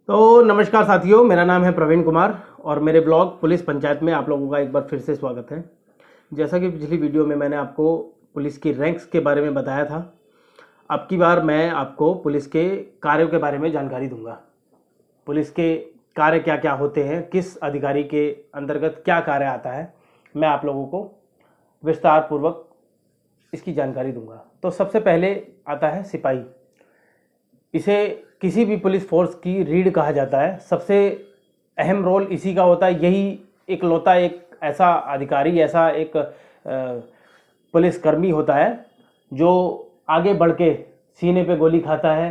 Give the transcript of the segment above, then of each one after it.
तो नमस्कार साथियों, मेरा नाम है प्रवीण कुमार और मेरे ब्लॉग पुलिस पंचायत में आप लोगों का एक बार फिर से स्वागत है। जैसा कि पिछली वीडियो में मैंने आपको पुलिस की रैंक्स के बारे में बताया था, अब की बार मैं आपको पुलिस के कार्यों के बारे में जानकारी दूंगा। पुलिस के कार्य क्या क्या होते हैं, किस अधिकारी के अंतर्गत क्या कार्य आता है, मैं आप लोगों को विस्तार पूर्वक इसकी जानकारी दूंगा। तो सबसे पहले आता है सिपाही। इसे किसी भी पुलिस फोर्स की रीढ़ कहा जाता है। सबसे अहम रोल इसी का होता है। यही इकलौता एक ऐसा अधिकारी, ऐसा एक पुलिसकर्मी होता है जो आगे बढ़ के सीने पे गोली खाता है,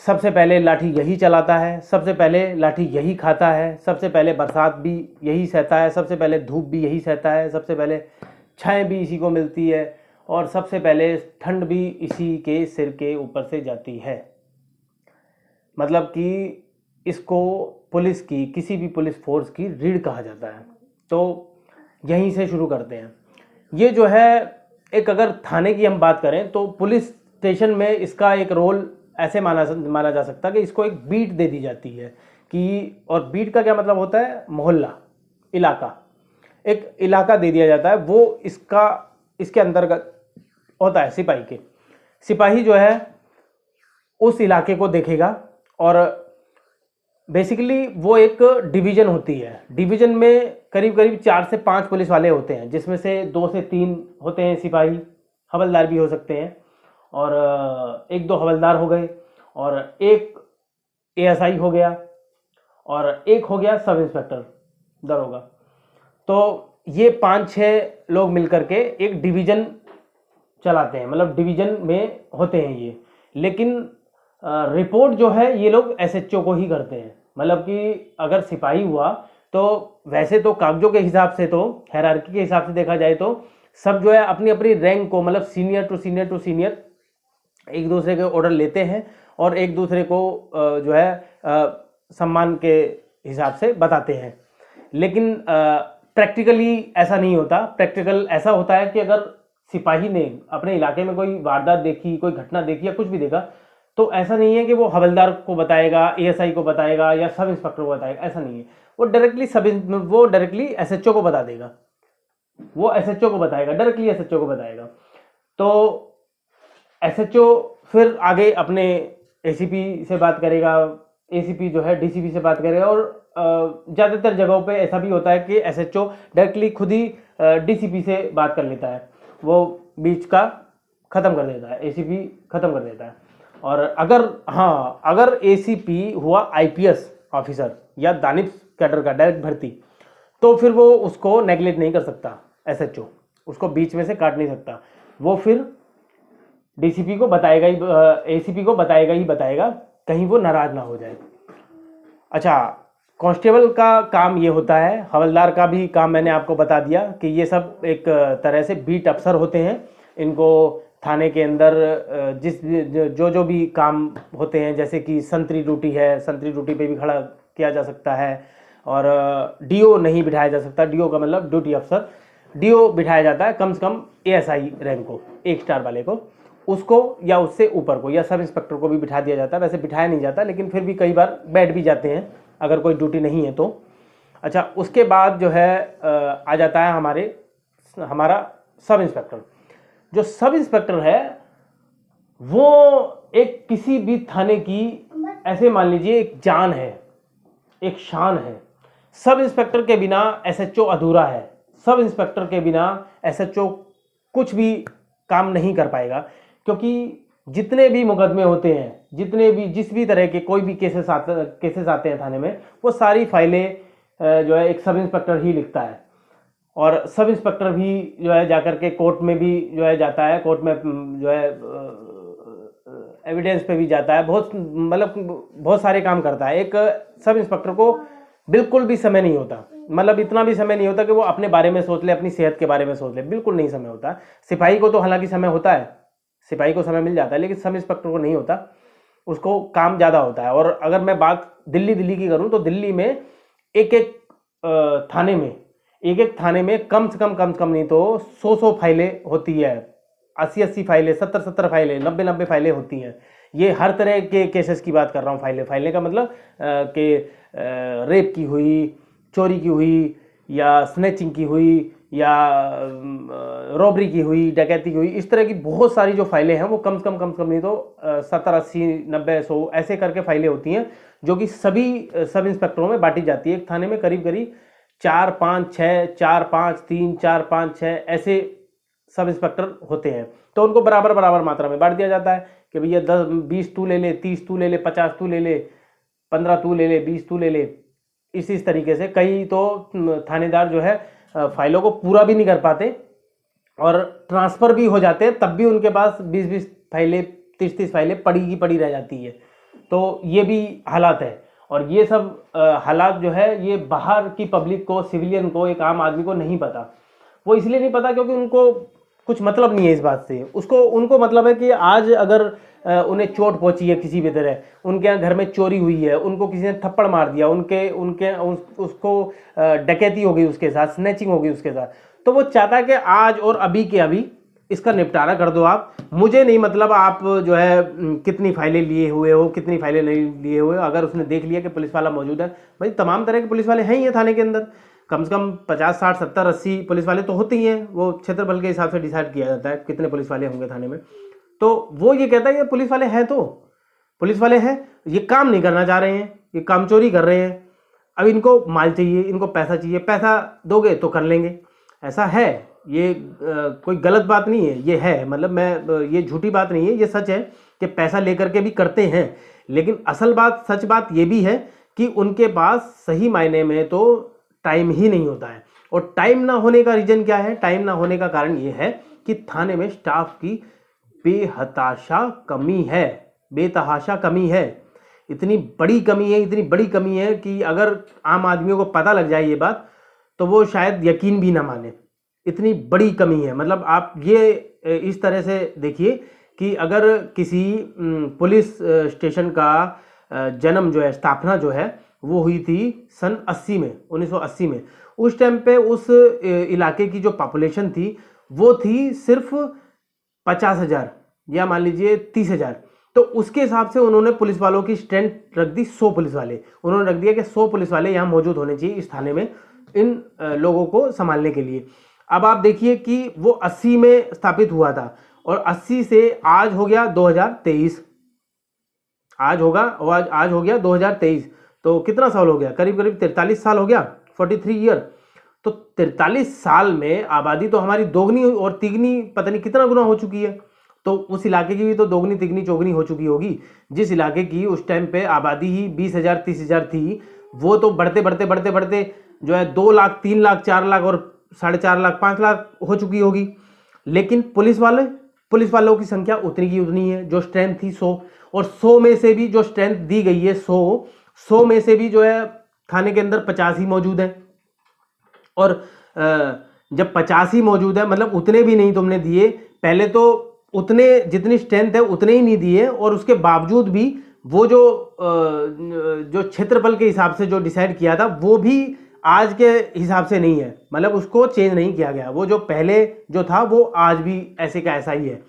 सबसे पहले लाठी यही चलाता है, सबसे पहले लाठी यही खाता है, सबसे पहले बरसात भी यही सहता है, सबसे पहले धूप भी यही सहता है, सबसे पहले छाएं भी इसी को मिलती है और सबसे पहले ठंड भी इसी के सिर के ऊपर से जाती है। मतलब कि इसको पुलिस की, किसी भी पुलिस फोर्स की रीढ़ कहा जाता है। तो यहीं से शुरू करते हैं। ये जो है एक, अगर थाने की हम बात करें तो पुलिस स्टेशन में इसका एक रोल ऐसे माना जा सकता है कि इसको एक बीट दे दी जाती है कि, और बीट का क्या मतलब होता है, मोहल्ला, इलाका, एक इलाका दे दिया जाता है, वो इसके अंतर्गत होता है। सिपाही जो है उस इलाके को देखेगा और बेसिकली वो एक डिवीज़न होती है। डिवीज़न में करीब करीब 4 से 5 पुलिस वाले होते हैं, जिसमें से 2 से 3 होते हैं सिपाही, हवलदार भी हो सकते हैं, और 1-2 हवलदार हो गए, और एक एएसआई हो गया, और एक हो गया सब इंस्पेक्टर दरोगा। तो ये 5-6 लोग मिलकर के एक डिवीज़न चलाते हैं, मतलब डिवीज़न में होते हैं ये। लेकिन रिपोर्ट जो है ये लोग एसएचओ को ही करते हैं। मतलब कि अगर सिपाही हुआ तो वैसे तो कागजों के हिसाब से, तो हायरार्की के हिसाब से देखा जाए तो सब जो है अपनी अपनी रैंक को, मतलब senior to senior to senior, एक दूसरे के ऑर्डर लेते हैं और एक दूसरे को जो है सम्मान के हिसाब से बताते हैं। लेकिन प्रैक्टिकली ऐसा नहीं होता। प्रैक्टिकल ऐसा होता है कि अगर सिपाही ने अपने इलाके में कोई वारदात देखी, कोई घटना देखी या कुछ भी देखा, तो ऐसा नहीं है कि वो हवलदार को बताएगा, एएसआई को बताएगा या सब इंस्पेक्टर को बताएगा, ऐसा नहीं है। वो डायरेक्टली एसएचओ को बता देगा, वो एसएचओ को बताएगा, डायरेक्टली एसएचओ को बताएगा। तो एसएचओ फिर आगे अपने एसीपी से बात करेगा, एसीपी जो है डीसीपी से बात करेगा, और ज़्यादातर जगहों पे ऐसा भी होता है कि एसएचओ डायरेक्टली खुद ही डीसीपी से बात कर लेता है, वो बीच का ख़त्म कर देता है, एसीपी ख़त्म कर देता है। और अगर एसीपी हुआ आईपीएस ऑफिसर या दानिश कैडर का डायरेक्ट भर्ती, तो फिर वो उसको नेगलेक्ट नहीं कर सकता एसएचओ, उसको बीच में से काट नहीं सकता। वो फिर डीसीपी को बताएगा ही, एसीपी को बताएगा ही बताएगा, कहीं वो नाराज ना हो जाए। अच्छा, कांस्टेबल का काम ये होता है। हवलदार का भी काम मैंने आपको बता दिया कि ये सब एक तरह से बीट अफसर होते हैं। इनको थाने के अंदर जो भी काम होते हैं, जैसे कि संतरी ड्यूटी है, संतरी ड्यूटी पे भी खड़ा किया जा सकता है, और डीओ नहीं बिठाया जा सकता, डीओ का मतलब ड्यूटी अफसर, डीओ बिठाया जाता है कम से कम एएसआई रैंक को, 1 स्टार वाले को, उसको या उससे ऊपर को, या सब इंस्पेक्टर को भी बिठा दिया जाता है। वैसे बिठाया नहीं जाता, लेकिन फिर भी कई बार बैठ भी जाते हैं अगर कोई ड्यूटी नहीं है तो। अच्छा, उसके बाद जो है आ जाता है हमारा सब इंस्पेक्टर। जो सब इंस्पेक्टर है वो एक किसी भी थाने की, ऐसे मान लीजिए, एक जान है, एक शान है। सब इंस्पेक्टर के बिना एसएचओ अधूरा है। सब इंस्पेक्टर के बिना एसएचओ कुछ भी काम नहीं कर पाएगा, क्योंकि जितने भी मुकदमे होते हैं, जिस भी तरह के कोई भी केसेस आते हैं थाने में, वो सारी फाइलें जो है एक सब इंस्पेक्टर ही लिखता है। और सब इंस्पेक्टर भी जो है जाकर के कोर्ट में भी जो है जाता है, कोर्ट में जो है एविडेंस पे भी जाता है, बहुत सारे काम करता है। एक सब इंस्पेक्टर को बिल्कुल भी समय नहीं होता, मतलब इतना भी समय नहीं होता कि वो अपने बारे में सोच ले, अपनी सेहत के बारे में सोच ले, बिल्कुल नहीं समय होता। सिपाही को तो हालांकि समय होता है, सिपाही को समय मिल जाता है, लेकिन सब इंस्पेक्टर को नहीं होता, उसको काम ज़्यादा होता है। और अगर मैं बात दिल्ली की करूँ तो दिल्ली में एक एक थाने में कम से कम नहीं तो 100 फाइलें होती है, 80 फाइलें, 70 फाइलें, 90 फाइलें होती हैं। ये हर तरह के केसेस की बात कर रहा हूँ। फाइलें का मतलब कि रेप की हुई, चोरी की हुई, या स्नैचिंग की हुई, या रॉबरी की हुई, डकैती की हुई, इस तरह की बहुत सारी जो फाइलें हैं वो कम से कम नहीं तो 70, 80, 90, 100 ऐसे करके फाइलें होती हैं, जो कि सभी सब इंस्पेक्टरों में बांटी जाती है। एक थाने में करीब करीब 4, 5, 6, 4, 5, 3, 4, 5, 6 ऐसे सब इंस्पेक्टर होते हैं। तो उनको बराबर बराबर मात्रा में बांट दिया जाता है कि भैया 10, 20 तू ले ले, 30 तू ले ले, 50 तू ले ले, 15 तू ले ले, 20 तू ले ले। इस तरीके से कई तो थानेदार जो है फाइलों को पूरा भी नहीं कर पाते और ट्रांसफर भी हो जाते हैं, तब भी उनके पास 20-20 फाइलें, 30-30 फाइलें पड़ी की पड़ी रह जाती है। तो ये भी हालात है। और ये सब हालात जो है ये बाहर की पब्लिक को, सिविलियन को, एक आम आदमी को नहीं पता। वो इसलिए नहीं पता क्योंकि उनको कुछ मतलब नहीं है इस बात से। उनको मतलब है कि आज अगर उन्हें चोट पहुंची है किसी भी तरह, उनके यहाँ घर में चोरी हुई है, उनको किसी ने थप्पड़ मार दिया, उसको डकैती हो गई उसके साथ, स्नैचिंग हो गई उसके साथ, तो वो चाहता है कि आज और अभी के अभी इसका निपटारा कर दो आप। मुझे नहीं मतलब आप जो है कितनी फाइलें लिए हुए हो, कितनी फाइलें नहीं लिए हुए। अगर उसने देख लिया कि पुलिस वाला मौजूद है, भाई तमाम तरह के पुलिस वाले हैं ही हैं थाने के अंदर, कम से कम 50, 60, 70, 80 पुलिस वाले तो होते ही हैं। वो क्षेत्रफल के हिसाब से डिसाइड किया जाता है कितने पुलिस वाले होंगे थाने में। तो वो ये कहता है कि पुलिस वाले हैं, तो पुलिस वाले हैं, ये काम नहीं करना चाह रहे हैं, ये कामचोरी कर रहे हैं, अब इनको माल चाहिए, इनको पैसा चाहिए, पैसा दोगे तो कर लेंगे। ऐसा है, ये कोई गलत बात नहीं है, ये है, मतलब मैं ये झूठी बात नहीं है, ये सच है कि पैसा लेकर के भी करते हैं। लेकिन असल बात, सच बात ये भी है कि उनके पास सही मायने में तो टाइम ही नहीं होता है। और टाइम ना होने का रीजन क्या है? टाइम ना होने का कारण ये है कि थाने में स्टाफ की बेहताशा कमी है, बेतहाशा कमी है। इतनी बड़ी कमी है, इतनी बड़ी कमी है कि अगर आम आदमियों को पता लग जाए ये बात तो वो शायद यकीन भी ना माने। इतनी बड़ी कमी है। मतलब आप ये इस तरह से देखिए कि अगर किसी पुलिस स्टेशन का जन्म जो है, स्थापना जो है वो हुई थी सन 80 में, 1980 में। उस टाइम पे उस इलाके की जो पॉपुलेशन थी वो थी सिर्फ 50,000 या मान लीजिए 30,000। तो उसके हिसाब से उन्होंने पुलिस वालों की स्ट्रेंथ रख दी 100 पुलिस वाले। उन्होंने रख दिया कि 100 पुलिस वाले यहाँ मौजूद होने चाहिए इस थाने में इन लोगों को संभालने के लिए। अब आप देखिए कि वो 80 में स्थापित हुआ था और 80 से आज हो गया 2023, आज हो गया 2023। तो कितना साल हो गया? करीब करीब 43 साल हो गया, 43 ईयर। तो 43 साल में आबादी तो हमारी दोगुनी और तिगनी पता नहीं कितना गुना हो चुकी है। तो उस इलाके की भी तो दोगुनी, तिगनी, चौगुनी हो चुकी होगी। जिस इलाके की उस टाइम पे आबादी ही 20,000, 30,000 थी, वो तो बढ़ते बढ़ते बढ़ते बढ़ते जो है 2 लाख, 3 लाख, 4 लाख और 4.5 लाख, 5 लाख हो चुकी होगी। लेकिन पुलिस वालों की संख्या उतनी की उतनी है। जो स्ट्रेंथ थी 100, और 100 में से भी जो स्ट्रेंथ दी गई है 100 में से भी जो है थाने के अंदर 50 ही मौजूद है। और जब 50 ही मौजूद है मतलब उतने भी नहीं तुमने दिए, पहले तो उतने जितनी स्ट्रेंथ है उतने ही नहीं दिए, और उसके बावजूद भी वो जो क्षेत्रफल के हिसाब से जो डिसाइड किया था वो भी आज के हिसाब से नहीं है। मतलब उसको चेंज नहीं किया गया, वो जो पहले जो था वो आज भी ऐसे का ऐसा ही है।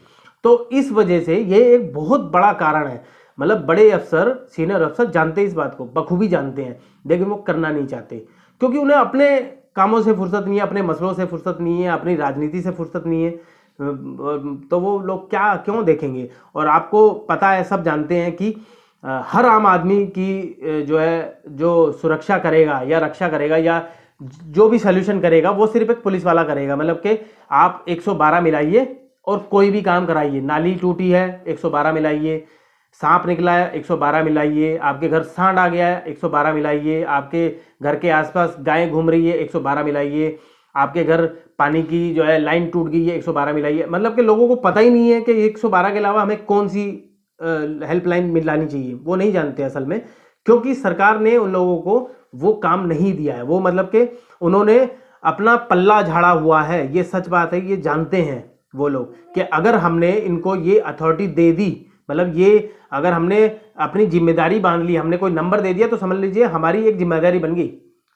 तो इस वजह से ये एक बहुत बड़ा कारण है। मतलब बड़े अफसर, सीनियर अफसर जानते हैं इस बात को, बखूबी जानते हैं, लेकिन वो करना नहीं चाहते क्योंकि उन्हें अपने कामों से फुर्सत नहीं है, अपने मसलों से फुर्सत नहीं है, अपनी राजनीति से फुर्सत नहीं है। तो वो लोग क्यों देखेंगे? और आपको पता है, सब जानते हैं कि हर आम आदमी की जो है, जो सुरक्षा करेगा या रक्षा करेगा या जो भी सॉल्यूशन करेगा वो सिर्फ एक पुलिस वाला करेगा। मतलब कि आप 112 मिलाइए और कोई भी काम कराइए। नाली टूटी है 112 मिलाइए, सांप निकला है 112 मिलाइए, आपके घर सांड आ गया है 112 मिलाइए, आपके घर के आसपास गायें घूम रही है 112 मिलाइए, आपके घर पानी की जो है लाइन टूट गई है 112 मिलाइए। मतलब कि लोगों को पता ही नहीं है कि 112 के अलावा हमें कौन सी हेल्पलाइन मिलानी चाहिए, वो नहीं जानते असल में, क्योंकि सरकार ने उन लोगों को वो काम नहीं दिया है। वो मतलब कि उन्होंने अपना पल्ला झाड़ा हुआ है, ये सच बात है, ये जानते हैं वो लोग कि अगर हमने इनको ये अथॉरिटी दे दी, मतलब ये अगर हमने अपनी जिम्मेदारी बांध ली, हमने कोई नंबर दे दिया, तो समझ लीजिए हमारी एक जिम्मेदारी बन गई।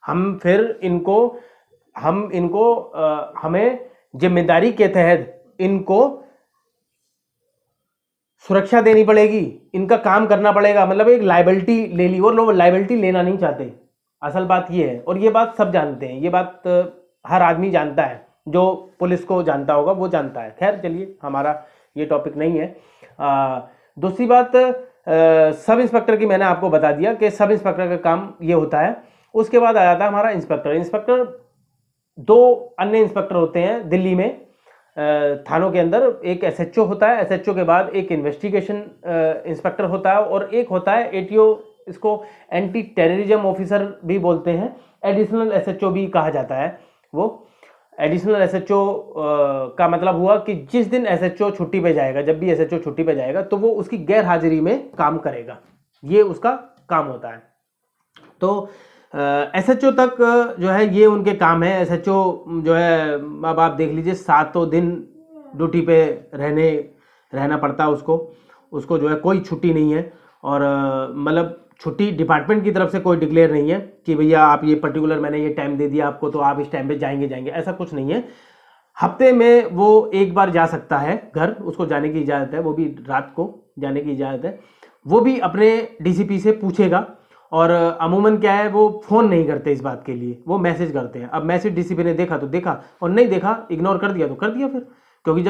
हम फिर हमें जिम्मेदारी के तहत इनको सुरक्षा देनी पड़ेगी, इनका काम करना पड़ेगा, मतलब एक लाइबिलिटी ले ली, और लोग लाइबिलिटी लेना नहीं चाहते। असल बात ये है, और ये बात सब जानते हैं, ये बात हर आदमी जानता है, जो पुलिस को जानता होगा वो जानता है। खैर चलिए, हमारा ये टॉपिक नहीं है। दूसरी बात, सब इंस्पेक्टर की मैंने आपको बता दिया कि सब इंस्पेक्टर का काम ये होता है। उसके बाद आ जाता है हमारा इंस्पेक्टर। इंस्पेक्टर दो अन्य इंस्पेक्टर होते हैं दिल्ली में थानों के अंदर। एक एसएचओ होता है, एसएचओ के बाद एक इन्वेस्टिगेशन इंस्पेक्टर होता है, और एक होता है एटीओ, इसको एंटी टेररिज्म ऑफिसर भी बोलते हैं, एडिशनल एसएचओ भी कहा जाता है। वो एडिशनल एसएचओ का मतलब हुआ कि जिस दिन एसएचओ छुट्टी पे जाएगा, जब भी एसएचओ छुट्टी पे जाएगा तो वो उसकी गैर हाजिरी में काम करेगा, ये उसका काम होता है। तो एसएचओ तक जो है ये उनके काम है। एसएचओ जो है, अब आप देख लीजिए, 7 दिन ड्यूटी पे रहना पड़ता है उसको जो है कोई छुट्टी नहीं है। और मतलब छुट्टी डिपार्टमेंट की तरफ से कोई डिक्लेयर नहीं है कि भैया आप ये पर्टिकुलर, मैंने ये टाइम दे दिया आपको तो आप इस टाइम पे जाएंगे, ऐसा कुछ नहीं है। हफ्ते में वो एक बार जा सकता है घर, उसको जाने की इजाज़त है, वो भी रात को जाने की इजाज़त है। वो भी अपने डीसीपी से पूछेगा, और अमूमन क्या है, वो फ़ोन नहीं करते इस बात के लिए, वो मैसेज करते हैं। अब मैसेज डीसीपी ने देखा तो देखा, और नहीं देखा, इग्नोर कर दिया तो कर दिया फिर, क्योंकि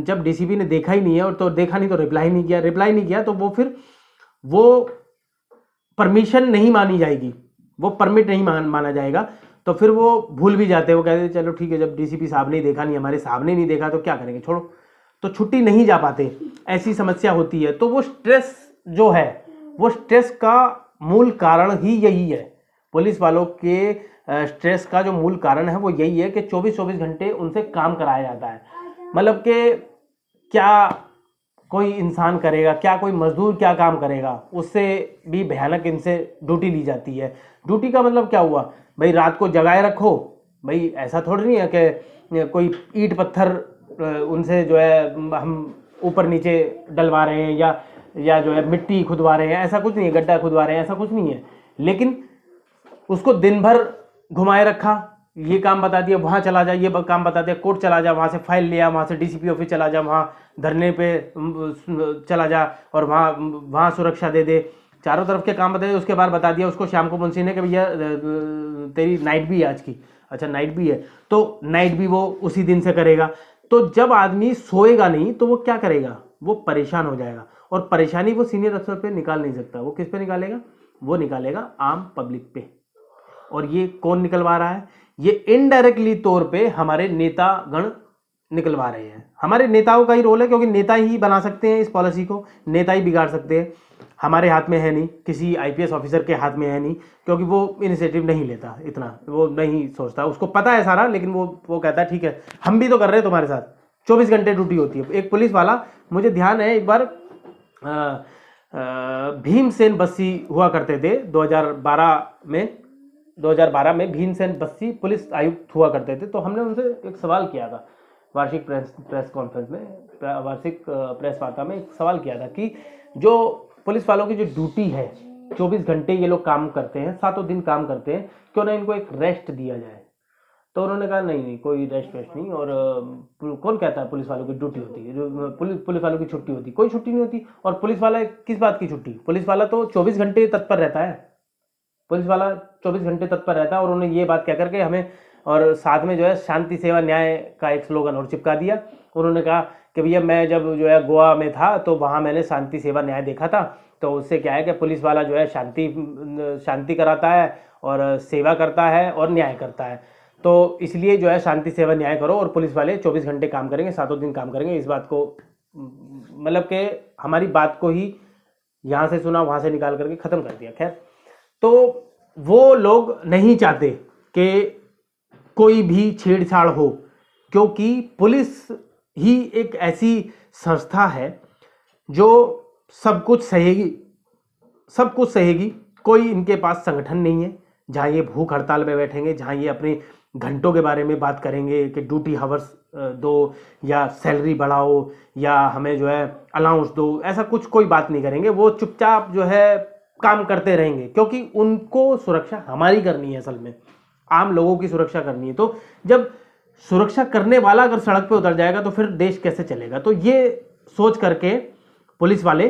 जब डीसीपी ने देखा ही नहीं है और तो देखा नहीं तो रिप्लाई नहीं किया तो वो फिर वो परमिशन नहीं मानी जाएगी, वो परमिट नहीं माना जाएगा। तो फिर वो भूल भी जाते हैं, वो कहते हैं चलो ठीक है, जब डीसीपी साहब ने देखा नहीं, हमारे साहब ने नहीं देखा तो क्या करेंगे, छोड़ो। तो छुट्टी नहीं जा पाते, ऐसी समस्या होती है। तो वो स्ट्रेस जो है, वो स्ट्रेस का मूल कारण ही यही है। पुलिस वालों के स्ट्रेस का जो मूल कारण है वो यही है कि 24-24 घंटे उनसे काम कराया जाता है। मतलब कि क्या कोई इंसान करेगा, क्या कोई मजदूर क्या काम करेगा, उससे भी भयानक इनसे ड्यूटी ली जाती है। ड्यूटी का मतलब क्या हुआ भाई, रात को जगाए रखो। भाई ऐसा थोड़ी नहीं है कि कोई ईंट पत्थर उनसे जो है हम ऊपर नीचे डलवा रहे हैं, या जो है मिट्टी खुदवा रहे हैं, ऐसा कुछ नहीं है, गड्ढा खुदवा रहे हैं, ऐसा कुछ नहीं है। लेकिन उसको दिन भर घुमाए रखा, ये काम बता दिया वहाँ चला जा, ये काम बता दिया कोर्ट चला जा, वहाँ से फाइल लिया, वहाँ से डीसीपी ऑफिस चला जा, वहाँ धरने पे चला जा, और वहाँ सुरक्षा दे दे, चारों तरफ के काम बता दिए। उसके बाद बता दिया उसको शाम को मुंशी ने कि भैया तेरी नाइट भी है आज की, अच्छा नाइट भी है, तो नाइट भी वो उसी दिन से करेगा। तो जब आदमी सोएगा नहीं तो वो क्या करेगा, वो परेशान हो जाएगा, और परेशानी वो सीनियर अफसर पे निकाल नहीं सकता। वो किस पे निकालेगा, वो निकालेगा आम पब्लिक पे। और ये कौन निकलवा रहा है, ये इनडायरेक्टली तौर पे हमारे नेतागण निकलवा रहे हैं। हमारे नेताओं का ही रोल है, क्योंकि नेता ही बना सकते हैं इस पॉलिसी को, नेता ही बिगाड़ सकते हैं। हमारे हाथ में है नहीं, किसी आईपीएस ऑफिसर के हाथ में है नहीं, क्योंकि वो इनिशिएटिव नहीं लेता, इतना वो नहीं सोचता, उसको पता है सारा, लेकिन वो कहता है ठीक है हम भी तो कर रहे हैं तुम्हारे साथ, 24 घंटे ड्यूटी होती है। एक पुलिस वाला, मुझे ध्यान है एक बार भीमसेन बस्सी हुआ करते थे 2012 में भीमसेन बस्सी पुलिस आयुक्त हुआ करते थे। तो हमने उनसे एक सवाल किया था वार्षिक प्रेस कॉन्फ्रेंस में, वार्षिक प्रेस वार्ता में एक सवाल किया था कि जो पुलिस वालों की जो ड्यूटी है, 24 घंटे ये लोग काम करते हैं, 7 दिन काम करते हैं, क्यों ना इनको एक रेस्ट दिया जाए। तो उन्होंने कहा नहीं कोई रेस्ट वेस्ट नहीं, और कौन कहता है पुलिस वालों की ड्यूटी होती है, जो पुलिस वालों की छुट्टी होती, कोई छुट्टी नहीं होती। और पुलिस वाला किस बात की छुट्टी, पुलिस वाला तो 24 घंटे तत्पर रहता है, पुलिस वाला 24 घंटे तत्पर रहता है। और उन्होंने ये बात कह करके हमें, और साथ में जो है शांति सेवा न्याय का एक स्लोगन और चिपका दिया। उन्होंने कहा कि भैया मैं जब जो है गोवा में था तो वहाँ मैंने शांति सेवा न्याय देखा था, तो उससे क्या है कि पुलिस वाला जो है शांति कराता है और सेवा करता है और न्याय करता है। तो इसलिए जो है शांति सेवा न्याय करो, और पुलिस वाले 24 घंटे काम करेंगे, 7 दिन काम करेंगे। इस बात को मतलब कि हमारी बात को ही यहाँ से सुना वहाँ से निकाल करके ख़त्म कर दिया। खैर, तो वो लोग नहीं चाहते कि कोई भी छेड़छाड़ हो, क्योंकि पुलिस ही एक ऐसी संस्था है जो सब कुछ सहेगी। कोई इनके पास संगठन नहीं है जहाँ ये भूख हड़ताल में बैठेंगे, जहाँ ये अपने घंटों के बारे में बात करेंगे कि ड्यूटी हावर्स दो, या सैलरी बढ़ाओ, या हमें जो है अलाउंस दो, ऐसा कुछ कोई बात नहीं करेंगे। वो चुपचाप जो है काम करते रहेंगे, क्योंकि उनको सुरक्षा हमारी करनी है, असल में आम लोगों की सुरक्षा करनी है। तो जब सुरक्षा करने वाला अगर सड़क पे उतर जाएगा तो फिर देश कैसे चलेगा। तो ये सोच करके पुलिस वाले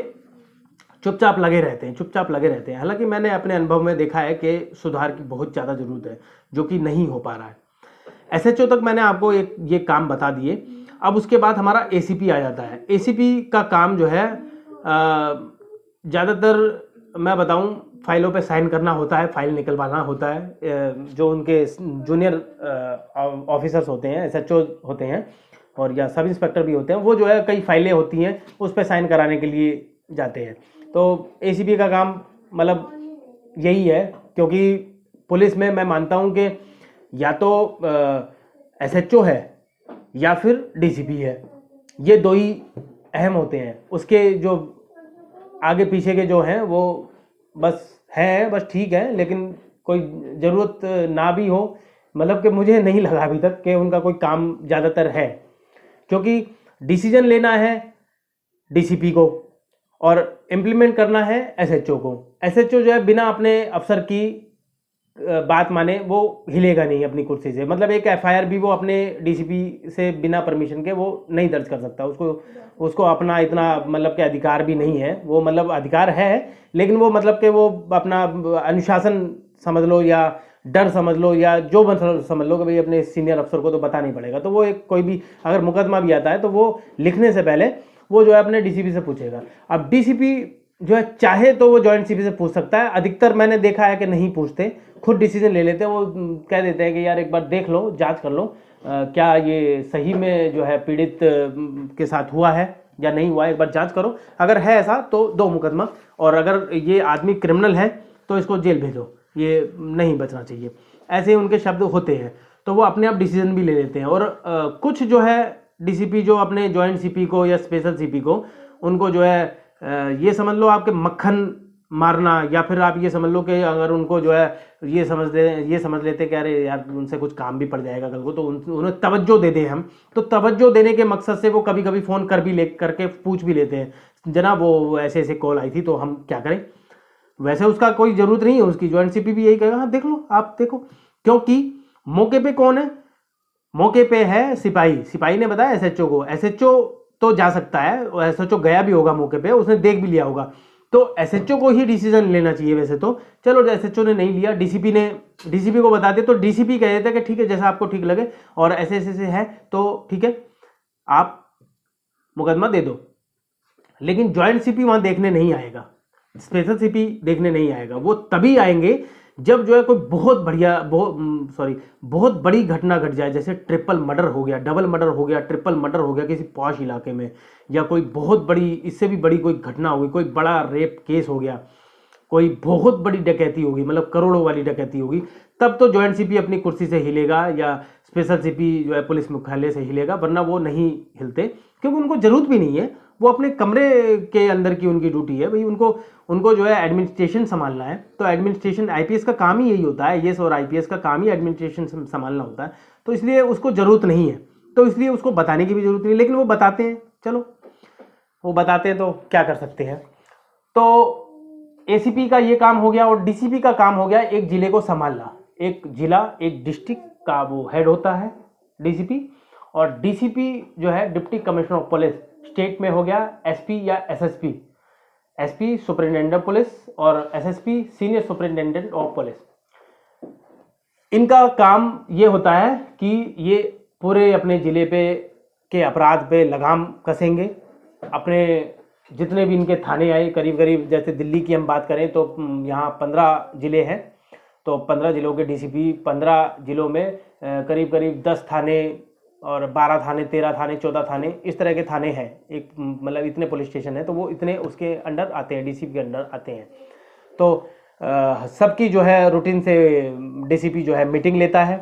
चुपचाप लगे रहते हैं, चुपचाप लगे रहते हैं। हालांकि मैंने अपने अनुभव में देखा है कि सुधार की बहुत ज़्यादा ज़रूरत है, जो कि नहीं हो पा रहा है। एसएचओ तक मैंने आपको एक ये काम बता दिए। अब उसके बाद हमारा एसीपी आ जाता है। एसीपी का काम जो है ज़्यादातर मैं बताऊं, फाइलों पे साइन करना होता है, फाइल निकलवाना होता है। जो उनके जूनियर ऑफिसर्स होते हैं, एसएचओ होते हैं और या सब इंस्पेक्टर भी होते हैं, वो जो है कई फाइलें होती हैं उस पर साइन कराने के लिए जाते हैं। तो एसीपी का काम मतलब यही है, क्योंकि पुलिस में मैं मानता हूं कि या तो एसएचओ है या फिर डीसीपी है, ये दो ही अहम होते हैं। उसके जो आगे पीछे के जो हैं वो बस हैं, बस ठीक है, लेकिन कोई ज़रूरत ना भी हो, मतलब कि मुझे नहीं लगा अभी तक कि उनका कोई काम ज़्यादातर है, क्योंकि डिसीजन लेना है डीसीपी को और इम्प्लीमेंट करना है एसएचओ को। एसएचओ जो है बिना अपने अफसर की बात माने वो हिलेगा नहीं अपनी कुर्सी से। मतलब एक एफआईआर भी वो अपने डीसीपी से बिना परमिशन के वो नहीं दर्ज कर सकता। उसको अपना इतना मतलब कि अधिकार भी नहीं है। वो मतलब अधिकार है, लेकिन वो मतलब कि वो अपना अनुशासन समझ लो या डर समझ लो या जो समझ लो कि भाई अपने सीनियर अफसर को तो बताना ही पड़ेगा। तो वो एक कोई भी अगर मुकदमा भी आता है तो वो लिखने से पहले वो जो है अपने डीसीपी से पूछेगा। अब डीसीपी जो है चाहे तो वो जॉइंट सीपी से पूछ सकता है। अधिकतर मैंने देखा है कि नहीं पूछते, खुद डिसीजन ले लेते हैं। वो कह देते हैं कि यार एक बार देख लो, जांच कर लो, क्या ये सही में जो है पीड़ित के साथ हुआ है या नहीं हुआ है, एक बार जांच करो। अगर है ऐसा तो दो मुकदमा, और अगर ये आदमी क्रिमिनल है तो इसको जेल भेजो, ये नहीं बचना चाहिए। ऐसे उनके शब्द होते हैं, तो वो अपने आप डिसीजन भी ले लेते हैं। और कुछ जो है डीसीपी जो अपने जॉइंट सीपी को या स्पेशल सीपी को, उनको जो है ये समझ लो आपके मक्खन मारना, या फिर आप ये समझ लो कि अगर उनको जो है ये समझ लेते कि अरे यार उनसे कुछ काम भी पड़ जाएगा कल को, तो उन्हें तवज्जो दे दें हम। तो तवज्जो देने के मकसद से वो कभी कभी फ़ोन कर भी ले करके पूछ भी लेते हैं, जनाब वो ऐसे ऐसे कॉल आई थी तो हम क्या करें। वैसे उसका कोई ज़रूरत नहीं है, उसकी जॉइंट सीपी भी यही कहेगा हाँ देख लो, आप देखो, क्योंकि मौके पे कौन है, मौके पे है सिपाही। सिपाही ने बताया एसएचओ को, एसएचओ तो जा सकता है, एसएचओ गया भी होगा मौके पे, उसने देख भी लिया होगा, तो एसएचओ को ही डिसीजन लेना चाहिए वैसे तो। चलो एसएचओ ने नहीं लिया, डीसीपी को बता दे, तो डीसीपी कह देता है कि ठीक है जैसा आपको ठीक लगे और ऐसे ऐसे से है तो ठीक है आप मुकदमा दे दो। लेकिन जॉइंट सीपी वहां देखने नहीं आएगा, स्पेशल सीपी देखने नहीं आएगा। वो तभी आएंगे जब जो है कोई बहुत बड़ी घटना घट जाए, जैसे ट्रिपल मर्डर हो गया, डबल मर्डर हो गया, ट्रिपल मर्डर हो गया किसी पॉश इलाके में, या कोई बहुत बड़ी इससे भी बड़ी कोई घटना हो गई, कोई बड़ा रेप केस हो गया, कोई बहुत बड़ी डकैती होगी, मतलब करोड़ों वाली डकैती होगी, तब तो जॉइंट सीपी अपनी कुर्सी से हिलेगा या स्पेशल सीपी जो है पुलिस मुख्यालय से हिलेगा, वरना वो नहीं हिलते, क्योंकि उनको जरूरत भी नहीं है। वो अपने कमरे के अंदर की उनकी ड्यूटी है भाई, उनको जो है एडमिनिस्ट्रेशन संभालना है। तो एडमिनिस्ट्रेशन आईपीएस का काम ही यही होता है, आईएएस और आईपीएस का काम ही एडमिनिस्ट्रेशन संभालना होता है। तो इसलिए उसको जरूरत नहीं है, तो इसलिए उसको बताने की भी जरूरत नहीं, लेकिन वो बताते हैं। चलो वो बताते हैं तो क्या कर सकते हैं। तो एसीपी का ये काम हो गया, और डीसीपी का काम हो गया एक जिले को संभालना। एक जिला, एक डिस्ट्रिक्ट का वो हेड होता है डीसीपी, और डीसीपी जो है deputy commissioner of police. State में हो गया एसपी या एसएसपी, एसपी सुपरिटेंडेंट पुलिस और SSP senior superintendent of police. इनका काम ये होता है कि ये पूरे अपने जिले पे के अपराध पे लगाम कसेंगे। अपने जितने भी इनके थाने आए, करीब करीब जैसे दिल्ली की हम बात करें तो यहाँ 15 जिले हैं, तो 15 जिलों के डीसीपी 15 जिलों में करीब करीब 10 थाने और 12 थाने, 13 थाने, 14 थाने, इस तरह के थाने हैं। एक मतलब इतने पुलिस स्टेशन है, तो वो इतने उसके अंडर आते हैं, डीसीपी के अंडर आते हैं। तो सबकी जो है रूटीन से डीसीपी जो है मीटिंग लेता है,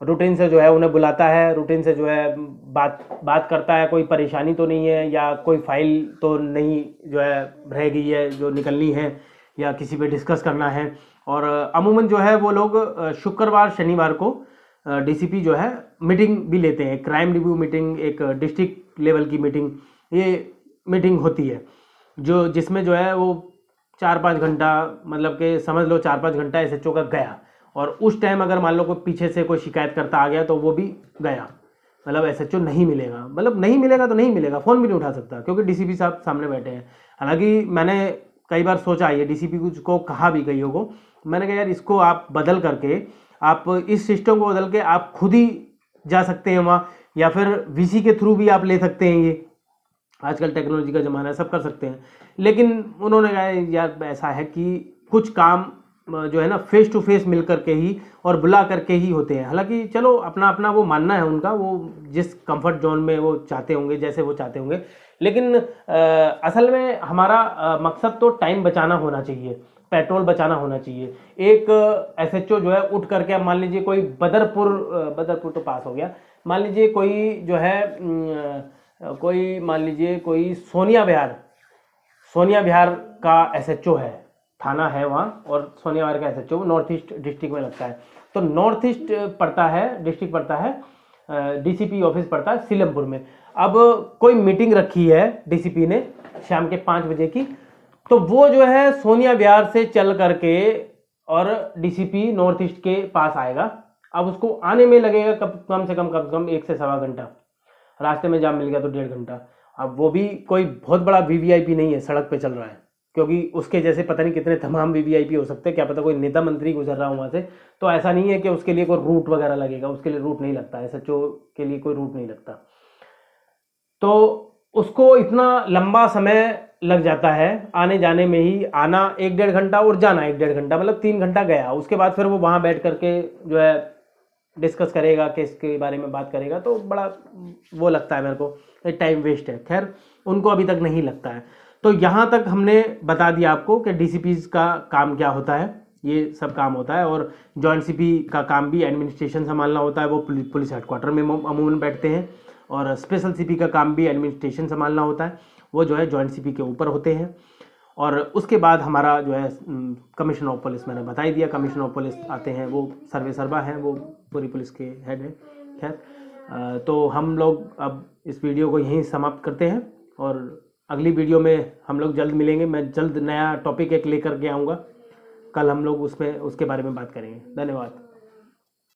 रूटीन से जो है उन्हें बुलाता है, रूटीन से जो है बात करता है, कोई परेशानी तो नहीं है या कोई फाइल तो नहीं जो है रह गई है जो निकलनी है या किसी पे डिस्कस करना है। और अमूमन जो है वो लोग शुक्रवार शनिवार को डीसीपी जो है मीटिंग भी लेते हैं, क्राइम रिव्यू मीटिंग, एक डिस्ट्रिक्ट लेवल की मीटिंग, ये मीटिंग होती है जो जिसमें जो है वो 4-5 घंटा, मतलब कि समझ लो 4-5 घंटा एसएचओ का गया। और उस टाइम अगर मान लो कोई पीछे से कोई शिकायत करता आ गया तो वो भी गया, मतलब एसएचओ नहीं मिलेगा, मतलब नहीं मिलेगा तो नहीं मिलेगा, फ़ोन भी नहीं उठा सकता क्योंकि डीसीपी साहब सामने बैठे हैं। हालांकि मैंने कई बार सोचा, ये डीसीपी को कहा भी कईयों को, मैंने कहा यार इसको आप बदल करके, आप इस सिस्टम को बदल के आप खुद ही जा सकते हैं वहाँ, या फिर वीसी के थ्रू भी आप ले सकते हैं। ये आजकल टेक्नोलॉजी का ज़माना है, सब कर सकते हैं। लेकिन उन्होंने कहा यार ऐसा है कि कुछ काम जो है ना फेस टू फेस मिल करके ही और बुला करके ही होते हैं। हालांकि चलो अपना अपना वो मानना है उनका, वो जिस कंफर्ट जोन में वो चाहते होंगे, जैसे वो चाहते होंगे। लेकिन असल में हमारा मकसद तो टाइम बचाना होना चाहिए, पेट्रोल बचाना होना चाहिए। एक एसएचओ जो है उठ करके, अब मान लीजिए कोई बदरपुर तो पास हो गया, मान लीजिए कोई जो है कोई मान लीजिए कोई सोनिया विहार का एसएचओ है, थाना है वहाँ, और सोनिया विहार का एसएचओ नॉर्थ ईस्ट डिस्ट्रिक्ट में लगता है। तो नॉर्थ ईस्ट पड़ता है, डिस्ट्रिक्ट पड़ता है, डीसीपी ऑफिस पड़ता है सीलमपुर में। अब कोई मीटिंग रखी है डीसीपी ने शाम के 5 बजे की, तो वो जो है सोनिया विहार से चल करके और डीसीपी नॉर्थ ईस्ट के पास आएगा। अब उसको आने में लगेगा कम से कम 1 से सवा घंटा, रास्ते में जाम मिल गया तो 1.5 घंटा। अब वो भी कोई बहुत बड़ा वीवीआईपी नहीं है, सड़क पे चल रहा है, क्योंकि उसके जैसे पता नहीं कितने तमाम वीवीआईपी हो सकते हैं, क्या पता कोई नेता मंत्री गुजर रहा हो वहाँ से। तो ऐसा नहीं है कि उसके लिए कोई रूट वगैरह लगेगा, उसके लिए रूट नहीं लगता, एसएचओ के लिए कोई रूट नहीं लगता। तो उसको इतना लंबा समय लग जाता है आने जाने में ही, आना 1-1.5 घंटा और जाना 1-1.5 घंटा, मतलब 3 घंटा गया। उसके बाद फिर वो वहाँ बैठ करके जो है डिस्कस करेगा, केस के बारे में बात करेगा, तो बड़ा वो लगता है मेरे को, टाइम वेस्ट है। खैर उनको अभी तक नहीं लगता है। तो यहाँ तक हमने बता दिया आपको कि डीसीपीज का काम क्या होता है, ये सब काम होता है। और जॉइंट सीपी का काम भी एडमिनिस्ट्रेशन संभालना होता है, वो पुलिस हेडक्वार्टर में अमूमन बैठते हैं। और स्पेशल सीपी का काम भी एडमिनिस्ट्रेशन संभालना होता है, वो जो है जॉइंट सीपी के ऊपर होते हैं। और उसके बाद हमारा जो है कमिश्नर ऑफ पुलिस, मैंने बता ही दिया, कमिश्नर ऑफ पुलिस आते हैं, वो सर्वे सर्वा हैं, वो पूरी पुलिस के हेड है। खैर तो हम लोग अब इस वीडियो को यहीं समाप्त करते हैं, और अगली वीडियो में हम लोग जल्द मिलेंगे। मैं जल्द नया टॉपिक एक लेकर के आऊँगा, कल हम लोग उसमें उसके बारे में बात करेंगे। धन्यवाद।